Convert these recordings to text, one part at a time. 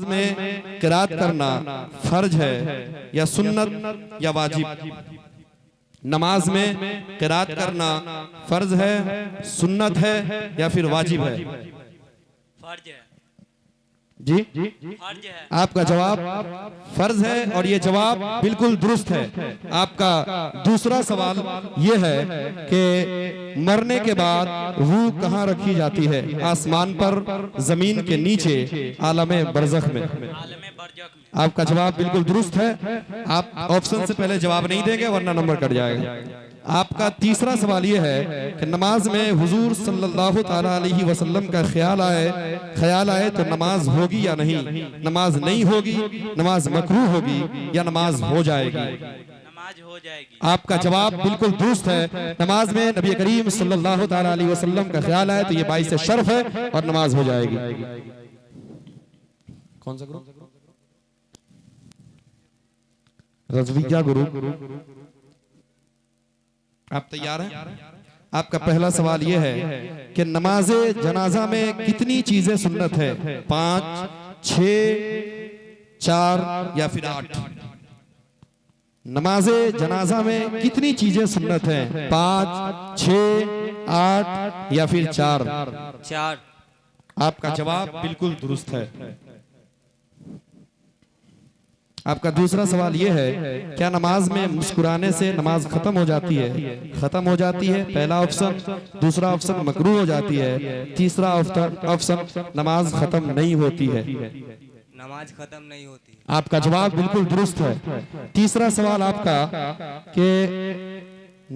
में क़िरात करना फर्ज है या सुन्नत या वाजिब? नमाज में क़िरात करना फर्ज है, सुन्नत है या फिर वाजिब है? फर्ज है जी, फर्ज है। आपका जवाब फर्ज है और ये जवाब बिल्कुल दुरुस्त है। आपका दूसरा सवाल ये है कि मरने के बाद रूह कहाँ रखी जाती है? आसमान पर, जमीन के नीचे, आलमे बरज़ख में? आलमे बरज़ख में। आपका जवाब बिल्कुल दुरुस्त है। आप ऑप्शन से पहले जवाब नहीं देंगे वरना नंबर कट जाएगा। आपका तीसरा सवाल यह है कि नमाज में हुजूर सल्लल्लाहु ताला अलैहि वसल्लम का ख्याल आए तो नमाज होगी या नहीं? नमाज नहीं होगी, नमाज मकरूह होगी या नमाज हो जाएगी? नमाज हो जाएगी। आपका जवाब बिल्कुल दुरुस्त है। नमाज में नबी करीम सल्लल्लाहु ताला अलैहि वसल्लम का ख्याल आए तो ये बाइस शर्फ है और नमाज हो जाएगी। कौन सा गुरु? रज़विया गुरु। आप तैयार हैं? आपका पहला सवाल यह है कि नमाजे जनाजा में कितनी चीजें सुन्नत है? 5, 6, 4 या फिर 8? नमाजे जनाजा में कितनी चीजें सुन्नत है? 5, 6, 8 या फिर 4? 4। आपका जवाब बिल्कुल दुरुस्त है। आपका दूसरा सवाल यह है, क्या नमाज में मुस्कुराने से नमाज खत्म हो जाती है? खत्म हो जाती है, पहला ऑप्शन। दूसरा ऑप्शन मकरूह हो जाती है। तीसरा ऑप्शन नमाज खत्म नहीं होती है। नमाज खत्म नहीं होती। आपका जवाब बिल्कुल दुरुस्त है। तीसरा सवाल आपका कि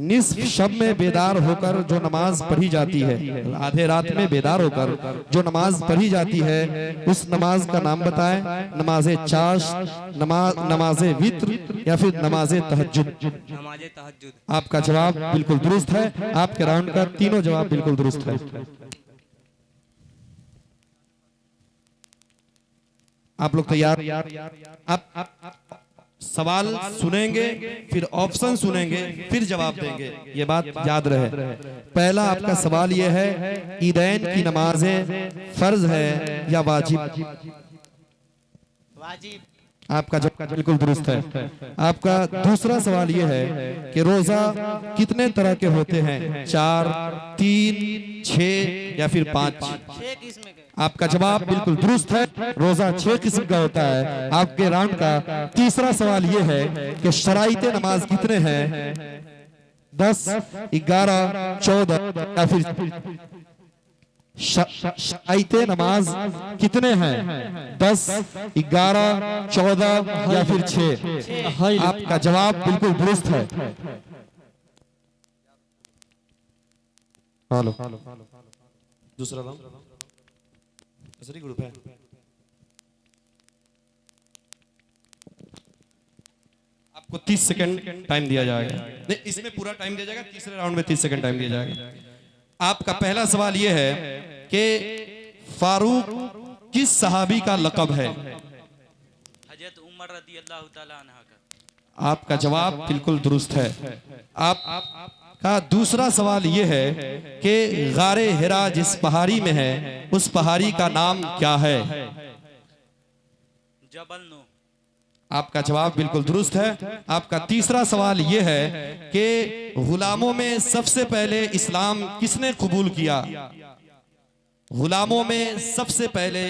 निस्फ शब में बेदार होकर जो नमाज पढ़ी जाती है, आधे रात में बेदार होकर जो नमाज पढ़ी जाती है, उस नमाज का नाम बताएं। नमाजे चाश, नमाजे वित्र या फिर नमाजे तहज्जुद? नमाजे तहज्जुद। आपका जवाब बिल्कुल दुरुस्त है। आपके राउंड का तीनों जवाब बिल्कुल दुरुस्त है। आप लोग तैयार? आप सवाल सुनेंगे, फिर ऑप्शन सुनेंगे, फिर जवाब देंगे, ये बात याद रहे। पहला आपका सवाल यह है, ईदैन की नमाजें फर्ज है या वाजिब? वाजिब। आपका जवाब बिल्कुल दुरुस्त है। आपका दूसरा सवाल यह है कि रोजा कितने तरह के होते हैं? 4, 3, 6 या फिर 5? 6 किस्म के। आपका जवाब बिल्कुल दुरुस्त है। रोजा 6 किस्म का होता है। आपके राउंड का तीसरा सवाल यह है कि शराइते नमाज कितने हैं? 10, 11, 14 या फिर? शराइते नमाज कितने हैं? 10, 11, 14 या फिर 6? आपका जवाब बिल्कुल दुरुस्त है। हेलो, दूसरा राउंड ग्रुप है। आपको 30 सेकंड टाइम दिया जाएगा। नहीं, इसमें पूरा टाइम दिया जाएगा। तीसरे राउंड में 30 सेकंड टाइम दिया जाएगा। आपका पहला सवाल यह है कि फारूक किस सहाबी का लक़ब है? हज़रत उमर रज़ियल्लाहु ताला अन्हा का। आपका जवाब बिल्कुल दुरुस्त है। का दूसरा सवाल यह है कि गारे हिरा जिस पहाड़ी में है, उस पहाड़ी का नाम क्या है? जबल नूह। आपका जवाब बिल्कुल दुरुस्त है। आपका तीसरा सवाल यह है कि गुलामों में सबसे पहले इस्लाम किसने कबूल किया? गुलामों में सबसे पहले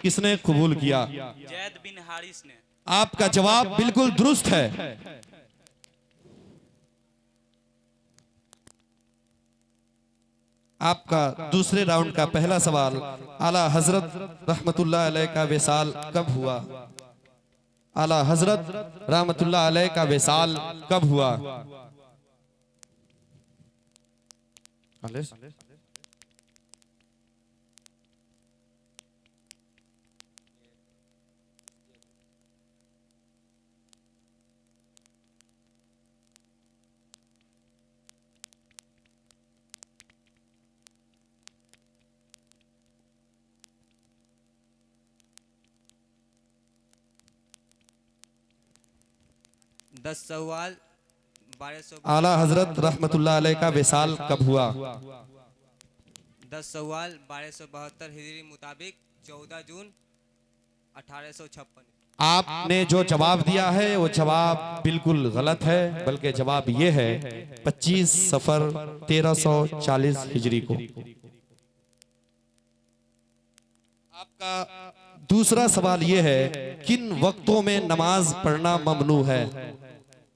किसने कबूल किया? ज़ैद बिन हारिस ने। आपका जवाब बिल्कुल दुरुस्त है। आपका दूसरे राउंड का पहला सवाल, आला हजरत रहमतुल्लाह अलैह का विसाल कब हुआ? आला हजरत रहमतुल्लाह अलैह का विसाल कब हुआ? 10 सवाल 1200। आला हजरत रहमतुल्लाह अलैह का विसाल कब हुआ? 10 सवाल 1272 हिजरी मुताबिक 14 जून 1856। आपने जो जवाब दिया है वो जवाब बिल्कुल गलत है, बल्कि जवाब ये है 25 सफर 1340 हिजरी को। आपका दूसरा सवाल ये है, किन वक्तों में नमाज पढ़ना ममनू है?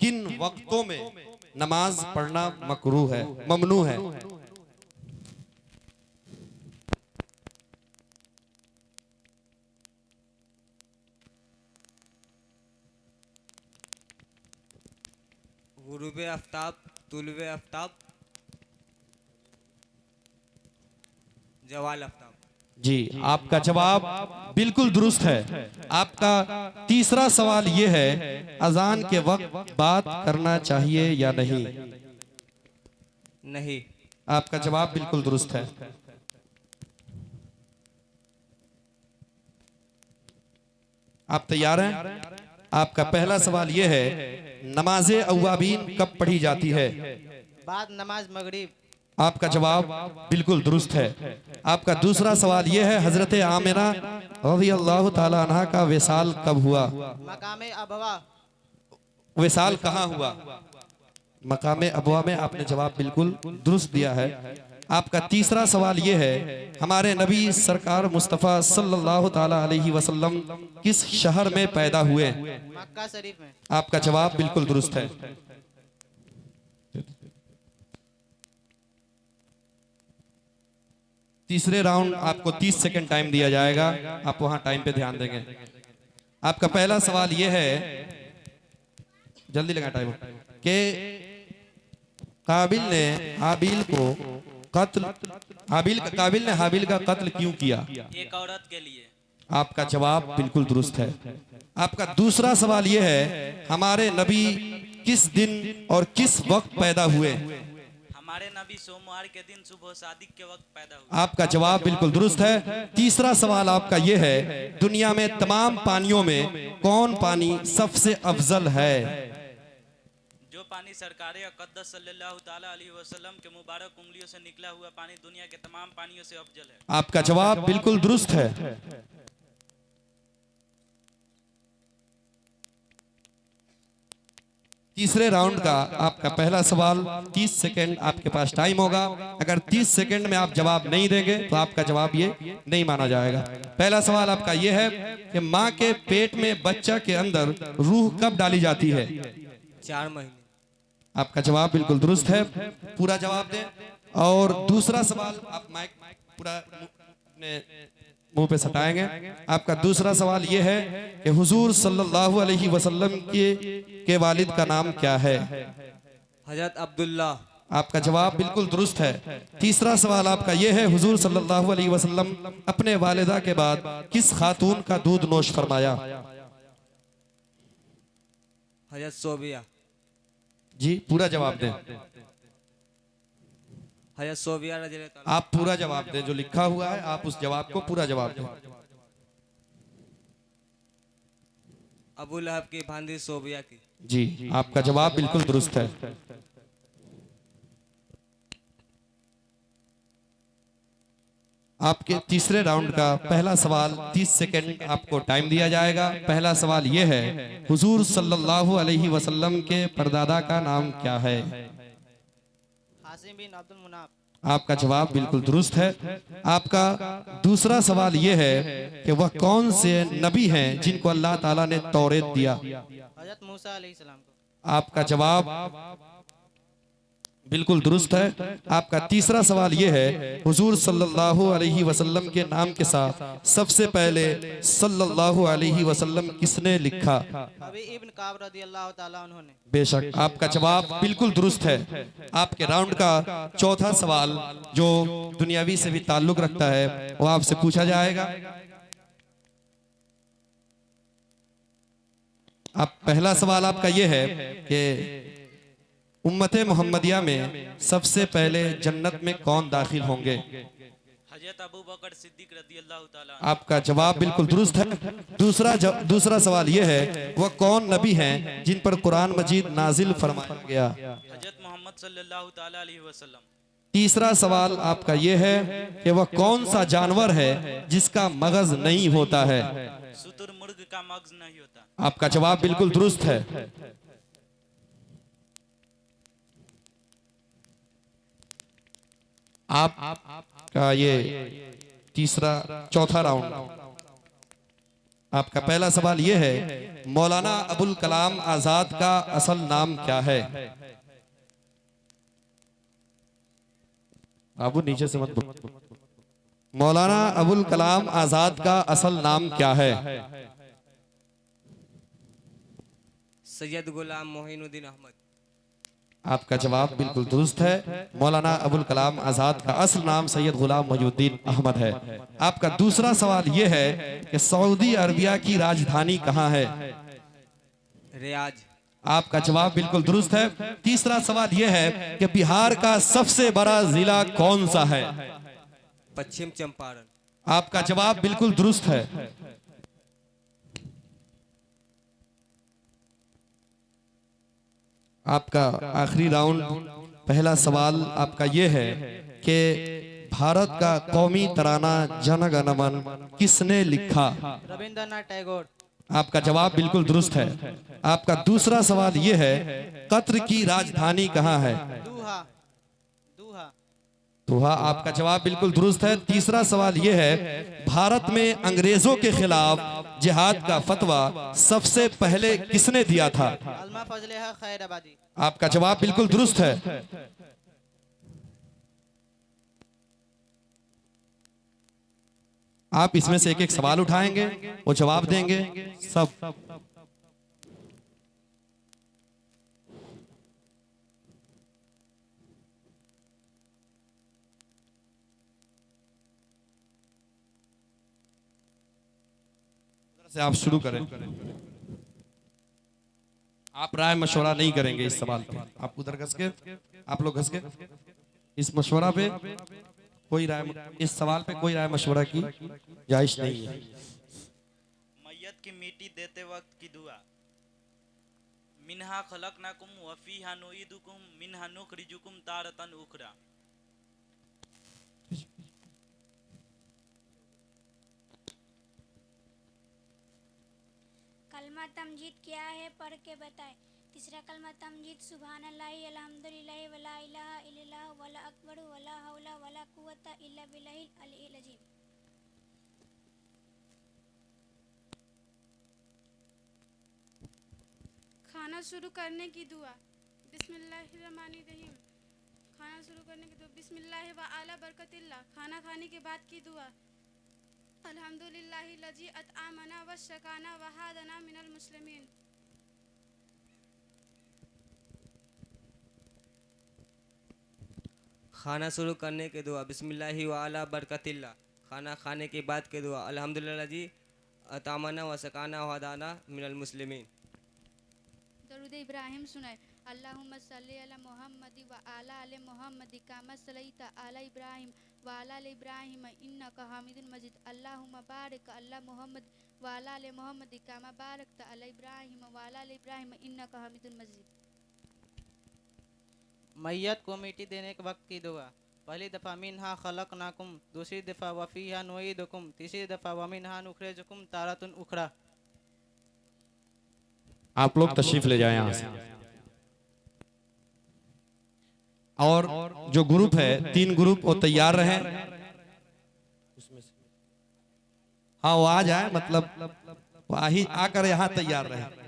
किन वक्तों में नमाज पढ़ना मकरूह है, ममनू है? गुरूबे आफ्ताब, तुलबे आफ्ताब, जवाल आफ्ताब। जी, आपका जवाब बिल्कुल दुरुस्त है। आपका तीसरा सवाल यह है, अजान के वक्त बात करना चाहिए या नहीं? नहीं। आपका जवाब बिल्कुल दुरुस्त है। आप तैयार हैं? आपका पहला सवाल यह है, नमाज़े अव्वाबीन कब पढ़ी जाती है? बाद नमाज मगरिब। आपका जवाब बिल्कुल दुरुस्त है। आपका दूसरा सवाल यह है, हजरत आमिना रज़ियल्लाहु ताला अन्हा का विसाल कब हुआ? मकामे अबवा। विसाल कहाँ हुआ? मकामे अबवा में। आपने जवाब बिल्कुल दुरुस्त दिया है। आपका तीसरा सवाल यह है, हमारे नबी सरकार मुस्तफ़ा सल्लल्लाहु ताला अलैहि वसल्लम किस शहर में पैदा हुए? मक्का शरीफ में। आपका जवाब बिल्कुल दुरुस्त है। तीसरे राउंड आपको 30 सेकंड टाइम दिया जाएगा, आप वहां टाइम पे ध्यान देंगे। आपका पहला सवाल यह है, जल्दी लगा टाइम, कि काबिल ने हाबिल को कत्ल, काबिल ने हाबिल का कत्ल क्यों किया? एक औरत के लिए। आपका जवाब बिल्कुल दुरुस्त है। आपका दूसरा सवाल यह है, हमारे नबी किस दिन और किस वक्त पैदा हुए? हमारे नबी सोमवार के दिन सुबह सादिक के वक्त पैदा हुए। आपका जवाब बिल्कुल दुरुस्त है। तीसरा सवाल आपका यह है, दुनिया में तमाम पानियों में कौन पानी सबसे अफजल है? जो पानी सरकार अक़द्दस सल्लल्लाहु ताला अलैहि वसल्लम के मुबारक उंगलियों से निकला हुआ पानी दुनिया के तमाम पानियों से अफजल है। आपका जवाब बिल्कुल दुरुस्त है। तीसरे राउंड का आपका पहला सवाल, 30 सेकंड आपके पास टाइम होगा। अगर 30 सेकंड में आप जवाब नहीं देंगे तो आपका जवाब ये नहीं माना जाएगा। पहला सवाल आपका ये है कि माँ के पेट में बच्चा के अंदर रूह कब डाली जाती है? 4 महीने। आपका जवाब बिल्कुल दुरुस्त है, पूरा जवाब दें। और दूसरा सवाल, आप माइक पूरा मुंह पे सटाएंगे। आपका दूसरा सवाल यह है कि हुजूर सल्लल्लाहु अलैहि वसल्लम के वालिद का नाम क्या है? हजरत अब्दुल्ला। आपका जवाब बिल्कुल दुरुस्त है। तीसरा सवाल आपका यह है, हुजूर सल्लल्लाहु अलैहि वसल्लम अपने वालिदा के बाद किस खातून का दूध नोश फरमाया? हजरत सोबिया। जी, पूरा जवाब दें। हजरत सोबिया रज़ियल्लाहु ताला। आप पूरा जवाब दें, जो लिखा हुआ है आप उस जवाब को पूरा जवाब दें। अबू लहब की भांजी सोबिया की। जी, आपका जवाब बिल्कुल दुरुस्त है। आपके तीसरे राउंड का पहला सवाल, 30 सेकंड आपको टाइम दिया जाएगा। पहला सवाल यह है, हुजूर सल्लल्लाहु अलैहि वसल्लम के परदादा का नाम क्या है? हासिम बिन अब्दुल मुनाफ। आपका जवाब बिल्कुल दुरुस्त है। आपका दूसरा सवाल यह है कि वह कौन से नबी हैं जिनको अल्लाह ताला ने तौरेत दिया? हजरत मूसा अलैहिस्सलाम को। आपका जवाब बिल्कुल दुरुस्त है। आपका तीसरा सवाल यह है, हुजूर सल्लल्लाहु अलैहि वसल्लम के नाम के साथ सबसे पहले सल्लल्लाहु अलैहि वसल्लम किसने लिखा? अबी इब्न काब रज़ियल्लाहु ताला अन्हु ने। बेशक, आपका जवाब बिल्कुल दुरुस्त है। आपके राउंड का चौथा सवाल, जो दुनियावी से भी ताल्लुक रखता है, वो आपसे पूछा जाएगा। आप पहला सवाल आपका यह है कि उम्मत मोहम्मदिया में सबसे पहले जन्नत में कौन दाखिल होंगे? हजरत अबू बकर सिद्दीक रज़ियल्लाहु ताला। आपका जवाब बिल्कुल दुरुस्त है। दूसरा सवाल यह है, वह कौन नबी हैं जिन पर कुरान मजीद नाजिल फरमाया गया? हजरत मोहम्मद सल्लल्लाहु ताला अलैहि वसल्लम। तीसरा सवाल आपका यह है कि वह कौन सा जानवर है जिसका मगज नहीं होता है। शुतुरमुर्ग का मगज नहीं होता। आपका जवाब बिल्कुल दुरुस्त है। आप का ये चौथा राउंड। आपका पहला सवाल यह है, मौलाना अबुल कलाम आजाद का असल नाम क्या है। बाबू नीचे से मत बोलो। मौलाना अबुल कलाम आजाद का असल नाम क्या है। सैयद गुलाम मोहिनुद्दीन अहमद। आपका जवाब बिल्कुल दुरुस्त है। मौलाना अबुल कलाम आजाद का असल नाम सैयद गुलाम मोहिनुद्दीन अहमद है। आपका दूसरा सवाल यह है कि सऊदी अरबिया की राजधानी कहाँ है। रियाज। आपका जवाब बिल्कुल दुरुस्त है। तीसरा सवाल यह है कि बिहार का सबसे बड़ा जिला कौन सा है। पश्चिम चंपारण। आपका जवाब बिल्कुल दुरुस्त है। आपका आखिरी राउंड। पहला सवाल आपका यह है कि भारत का कौमी तराना जन गण मन किसने लिखा। रविंद्रनाथ टैगोर। आपका जवाब बिल्कुल दुरुस्त है। आपका दूसरा सवाल यह है, कतर की राजधानी कहाँ है। दूहा। दूहा। दोहा। आपका जवाब बिल्कुल दुरुस्त है। तीसरा सवाल यह है, भारत में अंग्रेजों के खिलाफ जिहाद का फतवा सबसे पहले किसने दिया था। अल्मा फजलेहा खैराबादी। आपका जवाब बिल्कुल दुरुस्त है। आप इसमें से एक एक सवाल उठाएंगे, वो जवाब देंगे सब। से आप शुरू करें। आप राय मशवरा नहीं करेंगे इस सवाल पे। आप उधर घस के, आप लोग घस के। इस मशवरा पे कोई राय, इस सवाल पे कोई राय मशवरा की जायज नहीं है। मैयत की मिट्टी देते वक्त की दुआ। मिन्हा खलकनाकुम व फीहा नुईदुकुम मिन्हा नुखरिजुकुम तारतन उखरा। कलमा तमजीद क्या है, पढ़ के बताए। तीसरा कलमा तमजीद सुभानअल्लाहि अल्हम्दुलिल्लाहि वला इलाहा इल्लल्लाह वला अकबर वला हौला वला कुव्वता इल्ला बिल्लाहिल अलिय्यिल अज़ीम। खाना शुरू करने की दुआ। बिस्मिल्लाहिर्रहमानिर्रहीम। खाना शुरू करने की दुआ। बिस्मिल्लाहि व आला बरकतिल्लाह। खाना खाने के बाद की दुआ। अल्हम्दुलिल्लाहि लजी अतआमना व शकाना व हादना मिनल मुस्लिमीन। खाना शुरू करने के दुआ। बिस्मिल्लाहि व आला बरकतिल्लाह। खाना खाने के बाद के दुआ। अल्हम्दुलिल्लाह लजी अतआमना व शकाना व हादना मिनल मुस्लिमीन। दरूद इब्राहिम सुनाए। अल्लाहुम्मा सल्ली अला मुहम्मद व आला आले मुहम्मद कमा सल्लैता अला इब्राहिम व आला आले इब्राहिम इन्नका हमीदुम मजीद। अल्लाहुम्मा बारिक अला मुहम्मद व आला आले मुहम्मद कमा बारकता अला इब्राहिम व आला आले इब्राहिम इन्नका हमीदुम मजीद। मैयत को मिट्टी देने के वक्त की दुआ। पहली दफ़ा मिन्हा खलकनाकुम, दूसरी दफ़ा वफ़ीहा नुईदुकुम, तीसरी दफ़ा वमिन्हा नुखरिजुकुम तारतुन उखरा। आप लोग तशरीफ ले जाएं यहाँ से। और जो ग्रुप है, 3 ग्रुप, वो तैयार रहें। हाँ वो आ जाए, मतलब वो आकर यहाँ तैयार रहे।